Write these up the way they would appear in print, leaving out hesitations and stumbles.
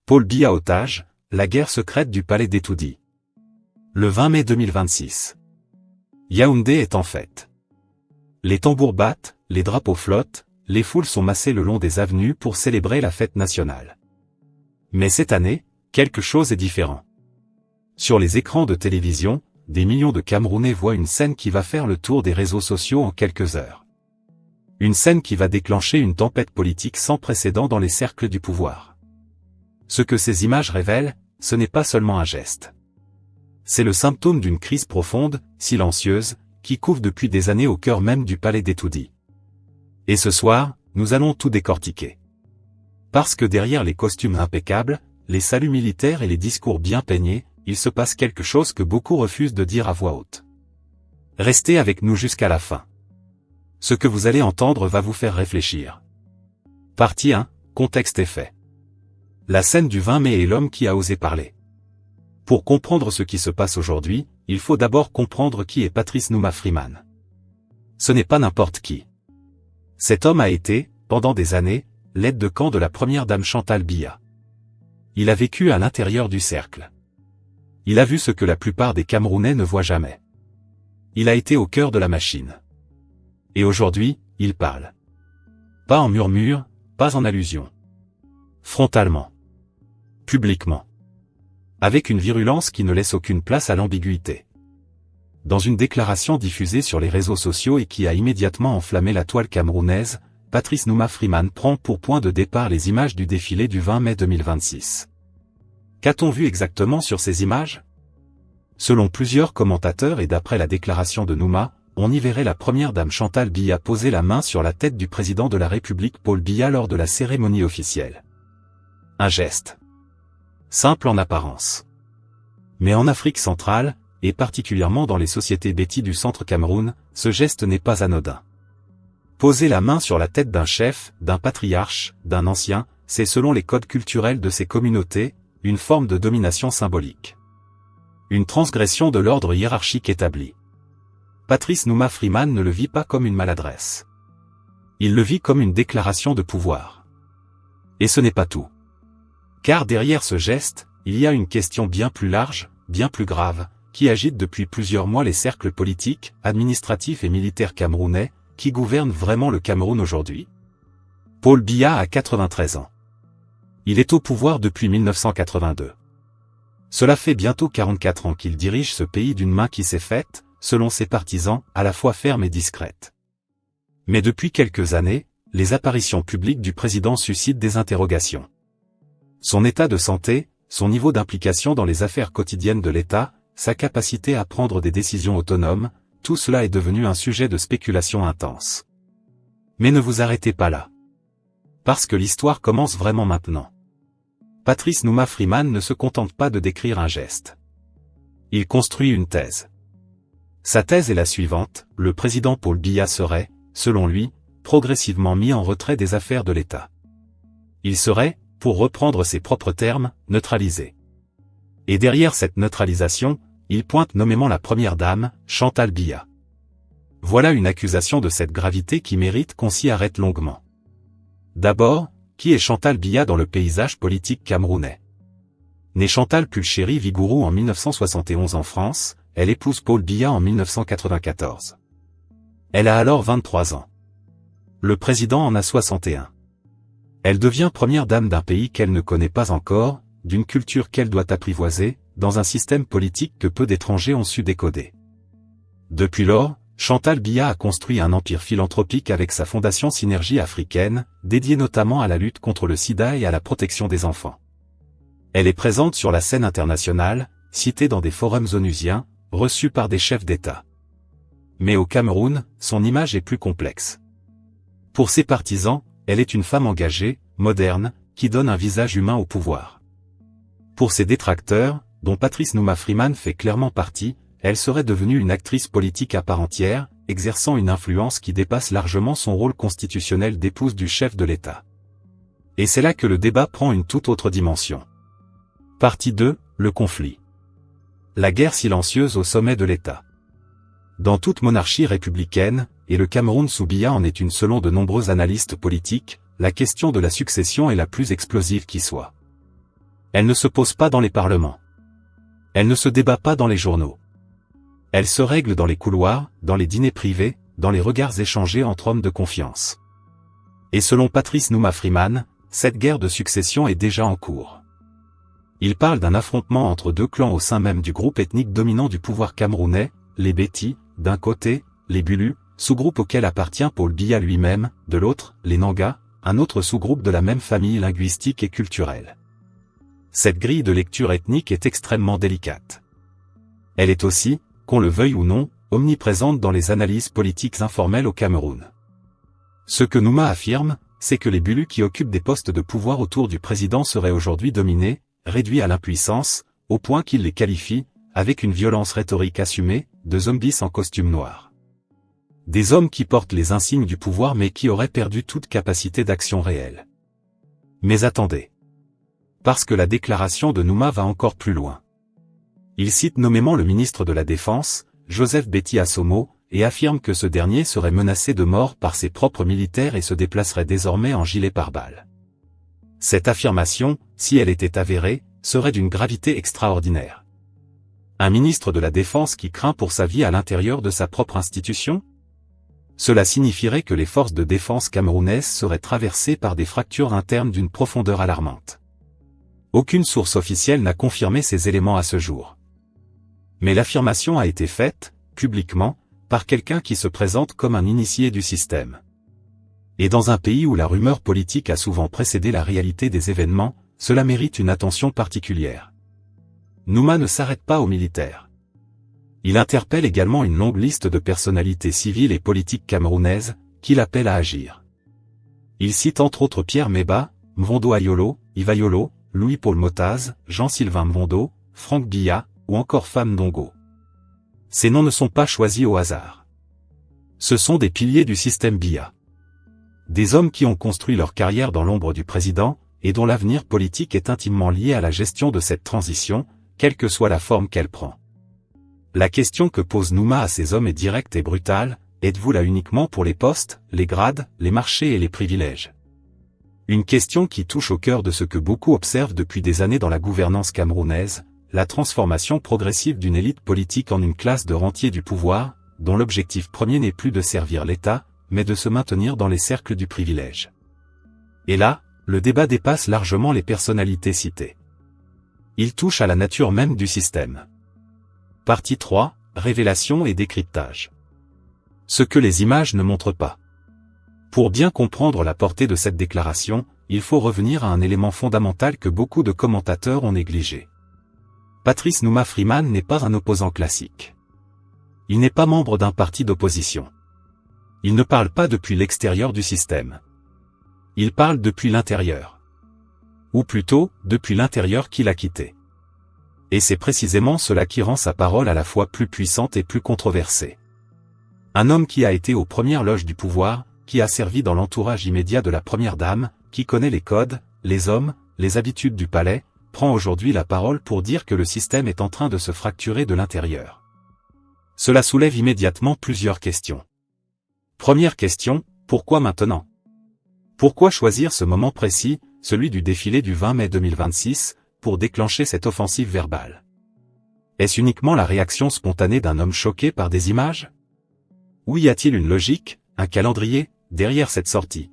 Paul Biya otage, la guerre secrète du palais d'Etoudi. Le 20 mai 2026. Yaoundé est en fête. Les tambours battent, les drapeaux flottent, les foules sont massées le long des avenues pour célébrer la fête nationale. Mais cette année, quelque chose est différent. Sur les écrans de télévision, des millions de Camerounais voient une scène qui va faire le tour des réseaux sociaux en quelques heures. Une scène qui va déclencher une tempête politique sans précédent dans les cercles du pouvoir. Ce que ces images révèlent, ce n'est pas seulement un geste. C'est le symptôme d'une crise profonde, silencieuse, qui couve depuis des années au cœur même du palais d'Etoudi. Et ce soir, nous allons tout décortiquer. Parce que derrière les costumes impeccables, les saluts militaires et les discours bien peignés, il se passe quelque chose que beaucoup refusent de dire à voix haute. Restez avec nous jusqu'à la fin. Ce que vous allez entendre va vous faire réfléchir. Partie 1, contexte et fait. La scène du 20 mai est l'homme qui a osé parler. Pour comprendre ce qui se passe aujourd'hui, il faut d'abord comprendre qui est Patrice Nouma Freeman. Ce n'est pas n'importe qui. Cet homme a été, pendant des années, l'aide de camp de la première dame Chantal Biya. Il a vécu à l'intérieur du cercle. Il a vu ce que la plupart des Camerounais ne voient jamais. Il a été au cœur de la machine. Et aujourd'hui, il parle. Pas en murmure, pas en allusion. Frontalement. Publiquement. Avec une virulence qui ne laisse aucune place à l'ambiguïté. Dans une déclaration diffusée sur les réseaux sociaux et qui a immédiatement enflammé la toile camerounaise, Patrice Nouma Freeman prend pour point de départ les images du défilé du 20 mai 2026. Qu'a-t-on vu exactement sur ces images? Selon plusieurs commentateurs et d'après la déclaration de Nouma, on y verrait la première dame Chantal Biya poser la main sur la tête du président de la République Paul Biya lors de la cérémonie officielle. Un geste. Simple en apparence. Mais en Afrique centrale, et particulièrement dans les sociétés bêtis du centre Cameroun, ce geste n'est pas anodin. Poser la main sur la tête d'un chef, d'un patriarche, d'un ancien, c'est selon les codes culturels de ces communautés, une forme de domination symbolique. Une transgression de l'ordre hiérarchique établi. Patrice Nouma Freeman ne le vit pas comme une maladresse. Il le vit comme une déclaration de pouvoir. Et ce n'est pas tout. Car derrière ce geste, il y a une question bien plus large, bien plus grave, qui agite depuis plusieurs mois les cercles politiques, administratifs et militaires camerounais, qui gouvernent vraiment le Cameroun aujourd'hui. Paul Biya a 93 ans. Il est au pouvoir depuis 1982. Cela fait bientôt 44 ans qu'il dirige ce pays d'une main qui s'est faite, selon ses partisans, à la fois ferme et discrète. Mais depuis quelques années, les apparitions publiques du président suscitent des interrogations. Son état de santé, son niveau d'implication dans les affaires quotidiennes de l'État, sa capacité à prendre des décisions autonomes, tout cela est devenu un sujet de spéculation intense. Mais ne vous arrêtez pas là. Parce que l'histoire commence vraiment maintenant. Patrice Nouma Freeman ne se contente pas de décrire un geste. Il construit une thèse. Sa thèse est la suivante, le président Paul Biya serait, selon lui, progressivement mis en retrait des affaires de l'État. Il serait, pour reprendre ses propres termes, neutralisé. Et derrière cette neutralisation, il pointe nommément la première dame, Chantal Biya. Voilà une accusation de cette gravité qui mérite qu'on s'y arrête longuement. D'abord, qui est Chantal Biya dans le paysage politique camerounais? Née Chantal Pulchéry Vigourou en 1971 en France, elle épouse Paul Biya en 1994. Elle a alors 23 ans. Le président en a 61. Elle devient première dame d'un pays qu'elle ne connaît pas encore, d'une culture qu'elle doit apprivoiser, dans un système politique que peu d'étrangers ont su décoder. Depuis lors, Chantal Biya a construit un empire philanthropique avec sa fondation Synergie africaine, dédiée notamment à la lutte contre le sida et à la protection des enfants. Elle est présente sur la scène internationale, citée dans des forums onusiens, reçue par des chefs d'État. Mais au Cameroun, son image est plus complexe. Pour ses partisans, elle est une femme engagée, moderne, qui donne un visage humain au pouvoir. Pour ses détracteurs, dont Patrice Nouma Freeman fait clairement partie, elle serait devenue une actrice politique à part entière, exerçant une influence qui dépasse largement son rôle constitutionnel d'épouse du chef de l'État. Et c'est là que le débat prend une toute autre dimension. Partie 2, le conflit. La guerre silencieuse au sommet de l'État. Dans toute monarchie républicaine, et le Cameroun sous Biya en est une selon de nombreux analystes politiques, la question de la succession est la plus explosive qui soit. Elle ne se pose pas dans les parlements. Elle ne se débat pas dans les journaux. Elle se règle dans les couloirs, dans les dîners privés, dans les regards échangés entre hommes de confiance. Et selon Patrice Numa Freeman, cette guerre de succession est déjà en cours. Il parle d'un affrontement entre deux clans au sein même du groupe ethnique dominant du pouvoir camerounais, les Beti, d'un côté, les Bulu, sous-groupe auquel appartient Paul Biya lui-même, de l'autre, les Nanga, un autre sous-groupe de la même famille linguistique et culturelle. Cette grille de lecture ethnique est extrêmement délicate. Elle est aussi, qu'on le veuille ou non, omniprésente dans les analyses politiques informelles au Cameroun. Ce que Numa affirme, c'est que les Bulu qui occupent des postes de pouvoir autour du président seraient aujourd'hui dominés, réduits à l'impuissance, au point qu'il les qualifie, avec une violence rhétorique assumée, de zombies en costume noir. Des hommes qui portent les insignes du pouvoir mais qui auraient perdu toute capacité d'action réelle. Mais attendez. Parce que la déclaration de Numa va encore plus loin. Il cite nommément le ministre de la Défense, Joseph Beti Assomo, et affirme que ce dernier serait menacé de mort par ses propres militaires et se déplacerait désormais en gilet pare-balles. Cette affirmation, si elle était avérée, serait d'une gravité extraordinaire. Un ministre de la Défense qui craint pour sa vie à l'intérieur de sa propre institution ? Cela signifierait que les forces de défense camerounaises seraient traversées par des fractures internes d'une profondeur alarmante. Aucune source officielle n'a confirmé ces éléments à ce jour. Mais l'affirmation a été faite, publiquement, par quelqu'un qui se présente comme un initié du système. Et dans un pays où la rumeur politique a souvent précédé la réalité des événements, cela mérite une attention particulière. Numa ne s'arrête pas aux militaires. Il interpelle également une longue liste de personnalités civiles et politiques camerounaises, qu'il appelle à agir. Il cite entre autres Pierre Meba, Mvondo Ayolo, Ivayolo, Louis-Paul Motaz, Jean-Sylvain Mvondo, Franck Biya, ou encore Pham Ndongo. Ces noms ne sont pas choisis au hasard. Ce sont des piliers du système Biya. Des hommes qui ont construit leur carrière dans l'ombre du président, et dont l'avenir politique est intimement lié à la gestion de cette transition, quelle que soit la forme qu'elle prend. La question que pose Numa à ces hommes est directe et brutale, êtes-vous là uniquement pour les postes, les grades, les marchés et les privilèges? Une question qui touche au cœur de ce que beaucoup observent depuis des années dans la gouvernance camerounaise, la transformation progressive d'une élite politique en une classe de rentiers du pouvoir, dont l'objectif premier n'est plus de servir l'État, mais de se maintenir dans les cercles du privilège. Et là, le débat dépasse largement les personnalités citées. Il touche à la nature même du système. Partie 3, révélation et décryptage. Ce que les images ne montrent pas. Pour bien comprendre la portée de cette déclaration, il faut revenir à un élément fondamental que beaucoup de commentateurs ont négligé. Patrice Numa Freeman n'est pas un opposant classique. Il n'est pas membre d'un parti d'opposition. Il ne parle pas depuis l'extérieur du système. Il parle depuis l'intérieur. Ou plutôt, depuis l'intérieur qu'il a quitté. Et c'est précisément cela qui rend sa parole à la fois plus puissante et plus controversée. Un homme qui a été aux premières loges du pouvoir, qui a servi dans l'entourage immédiat de la première dame, qui connaît les codes, les hommes, les habitudes du palais, prend aujourd'hui la parole pour dire que le système est en train de se fracturer de l'intérieur. Cela soulève immédiatement plusieurs questions. Première question, pourquoi maintenant? Pourquoi choisir ce moment précis, celui du défilé du 20 mai 2026, pour déclencher cette offensive verbale? Est-ce uniquement la réaction spontanée d'un homme choqué par des images? Ou y a-t-il une logique, un calendrier, derrière cette sortie?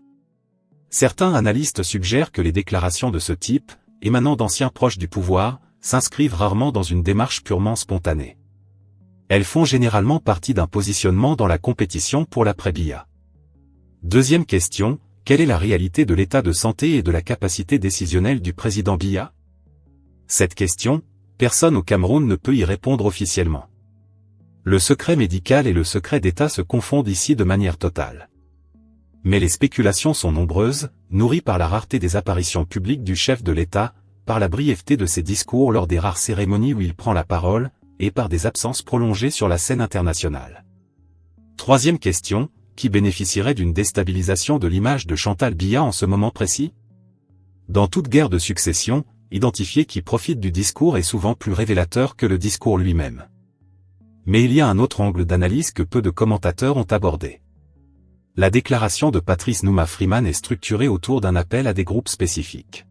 Certains analystes suggèrent que les déclarations de ce type, émanant d'anciens proches du pouvoir, s'inscrivent rarement dans une démarche purement spontanée. Elles font généralement partie d'un positionnement dans la compétition pour l'après-Biya. Deuxième question, quelle est la réalité de l'état de santé et de la capacité décisionnelle du président Biya? Cette question, personne au Cameroun ne peut y répondre officiellement. Le secret médical et le secret d'État se confondent ici de manière totale. Mais les spéculations sont nombreuses, nourries par la rareté des apparitions publiques du chef de l'État, par la brièveté de ses discours lors des rares cérémonies où il prend la parole, et par des absences prolongées sur la scène internationale. Troisième question, qui bénéficierait d'une déstabilisation de l'image de Chantal Biya en ce moment précis? Dans toute guerre de succession, identifier qui profite du discours est souvent plus révélateur que le discours lui-même. Mais il y a un autre angle d'analyse que peu de commentateurs ont abordé. La déclaration de Patrice Numa Freeman est structurée autour d'un appel à des groupes spécifiques.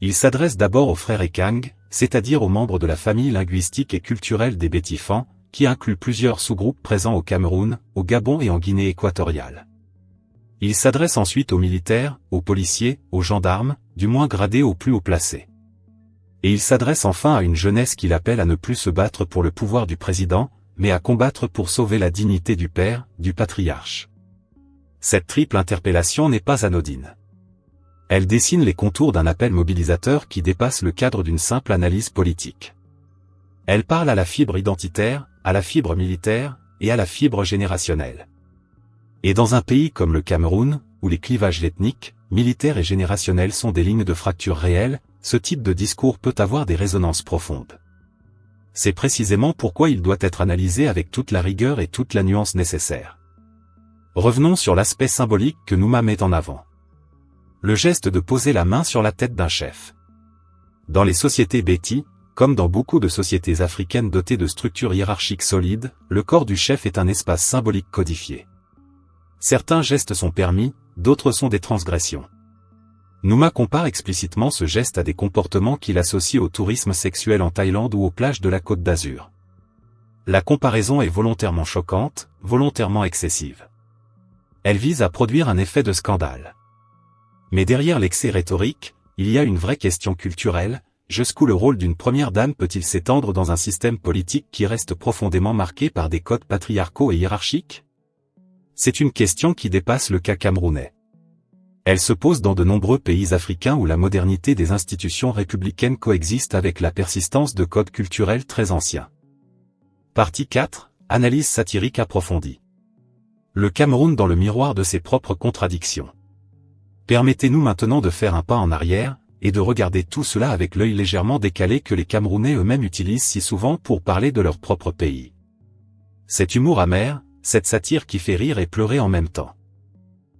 Il s'adresse d'abord aux frères Ekang, c'est-à-dire aux membres de la famille linguistique et culturelle des Bétifans, qui inclut plusieurs sous-groupes présents au Cameroun, au Gabon et en Guinée équatoriale. Il s'adresse ensuite aux militaires, aux policiers, aux gendarmes, du moins gradés au plus haut placé. Et il s'adresse enfin à une jeunesse qu'il appelle à ne plus se battre pour le pouvoir du président, mais à combattre pour sauver la dignité du père, du patriarche. Cette triple interpellation n'est pas anodine. Elle dessine les contours d'un appel mobilisateur qui dépasse le cadre d'une simple analyse politique. Elle parle à la fibre identitaire, à la fibre militaire, et à la fibre générationnelle. Et dans un pays comme le Cameroun, où les clivages ethniques, militaires et générationnels sont des lignes de fracture réelles, ce type de discours peut avoir des résonances profondes. C'est précisément pourquoi il doit être analysé avec toute la rigueur et toute la nuance nécessaire. Revenons sur l'aspect symbolique que Nouma met en avant. Le geste de poser la main sur la tête d'un chef. Dans les sociétés Béti, comme dans beaucoup de sociétés africaines dotées de structures hiérarchiques solides, le corps du chef est un espace symbolique codifié. Certains gestes sont permis, d'autres sont des transgressions. Nouma compare explicitement ce geste à des comportements qu'il associe au tourisme sexuel en Thaïlande ou aux plages de la Côte d'Azur. La comparaison est volontairement choquante, volontairement excessive. Elle vise à produire un effet de scandale. Mais derrière l'excès rhétorique, il y a une vraie question culturelle. Jusqu'où le rôle d'une première dame peut-il s'étendre dans un système politique qui reste profondément marqué par des codes patriarcaux et hiérarchiques? C'est une question qui dépasse le cas camerounais. Elle se pose dans de nombreux pays africains où la modernité des institutions républicaines coexiste avec la persistance de codes culturels très anciens. Partie 4. Analyse satirique approfondie. Le Cameroun dans le miroir de ses propres contradictions. Permettez-nous maintenant de faire un pas en arrière, et de regarder tout cela avec l'œil légèrement décalé que les Camerounais eux-mêmes utilisent si souvent pour parler de leur propre pays. Cet humour amer, cette satire qui fait rire et pleurer en même temps.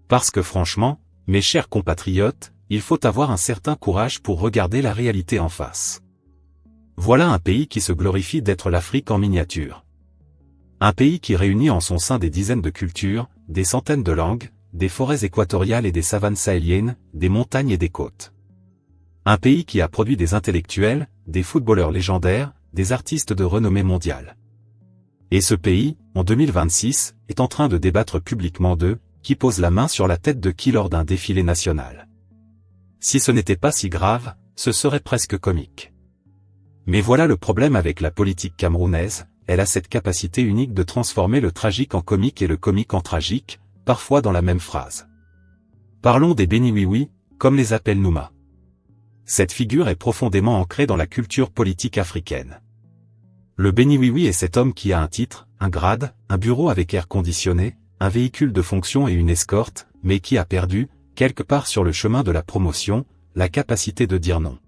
Parce que franchement, mes chers compatriotes, il faut avoir un certain courage pour regarder la réalité en face. Voilà un pays qui se glorifie d'être l'Afrique en miniature. Un pays qui réunit en son sein des dizaines de cultures, des centaines de langues, des forêts équatoriales et des savanes sahéliennes, des montagnes et des côtes. Un pays qui a produit des intellectuels, des footballeurs légendaires, des artistes de renommée mondiale. Et ce pays, en 2026, est en train de débattre publiquement d'eux, qui pose la main sur la tête de qui lors d'un défilé national. Si ce n'était pas si grave, ce serait presque comique. Mais voilà le problème avec la politique camerounaise, elle a cette capacité unique de transformer le tragique en comique et le comique en tragique, parfois dans la même phrase. Parlons des béni-oui-oui, comme les appelle Nouma. Cette figure est profondément ancrée dans la culture politique africaine. Le béni-oui-oui est cet homme qui a un titre, un grade, un bureau avec air conditionné, un véhicule de fonction et une escorte, mais qui a perdu, quelque part sur le chemin de la promotion, la capacité de dire non.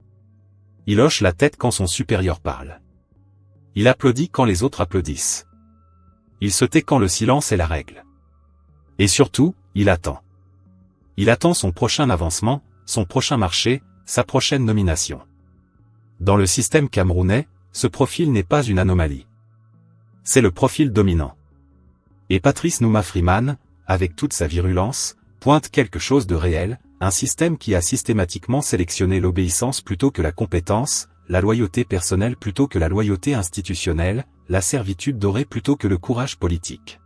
Il hoche la tête quand son supérieur parle. Il applaudit quand les autres applaudissent. Il se tait quand le silence est la règle. Et surtout, il attend. Il attend son prochain avancement, son prochain marché, sa prochaine nomination. Dans le système camerounais, ce profil n'est pas une anomalie. C'est le profil dominant. Et Patrice Nouma Freeman, avec toute sa virulence, pointe quelque chose de réel, un système qui a systématiquement sélectionné l'obéissance plutôt que la compétence, la loyauté personnelle plutôt que la loyauté institutionnelle, la servitude dorée plutôt que le courage politique.